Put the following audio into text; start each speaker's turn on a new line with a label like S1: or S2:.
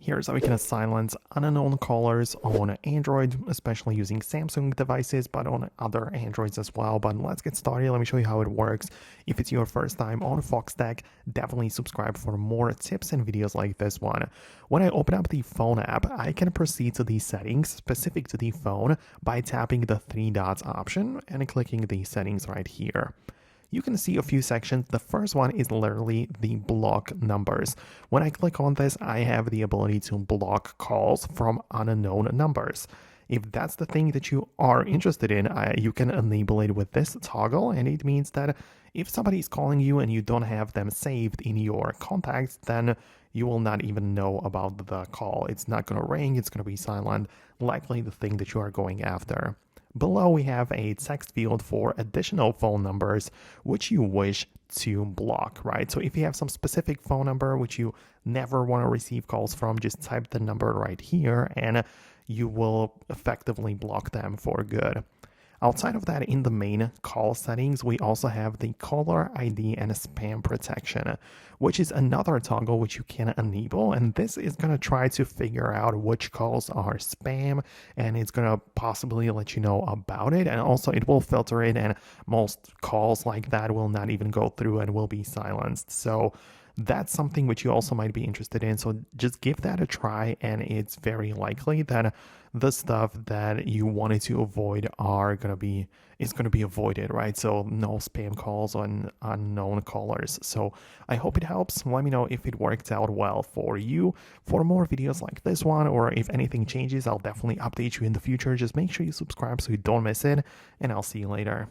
S1: Here's how we can silence unknown callers on Android, especially using Samsung devices, but on other Androids as well. But let's get started. Let me show you how it works. If it's your first time on Foxtecc, definitely subscribe for more tips and videos like this one. When I open up the phone app, I can proceed to the settings specific to the phone by tapping the three dots option and clicking the settings right here. You can see a few sections. The first one is literally the block numbers. When I click on this, I have the ability to block calls from unknown numbers. If that's the thing that you are interested in, you can enable it with this toggle, and it means that if somebody is calling you and you don't have them saved in your contacts, then you will not even know about the call. It's not going to ring, it's going to be silent, likely the thing that you are going after. Below, we have a text field for additional phone numbers which you wish to block, right? So if you have some specific phone number which you never want to receive calls from, just type the number right here and you will effectively block them for good. Outside of that, in the main call settings, we also have the caller ID and spam protection, which is another toggle which you can enable. And this is going to try to figure out which calls are spam, and it's going to possibly let you know about it. And also it will filter it, and most calls like that will not even go through and will be silenced. So that's something which you also might be interested in. So just give that a try, and it's very likely that the stuff that you wanted to avoid is going to be avoided, right? So no spam calls on unknown callers. So I hope it helps. Let me know if it worked out well for you. For more videos like this one, or if anything changes, I'll definitely update you in the future. Just make sure you subscribe so you don't miss it, and I'll see you later.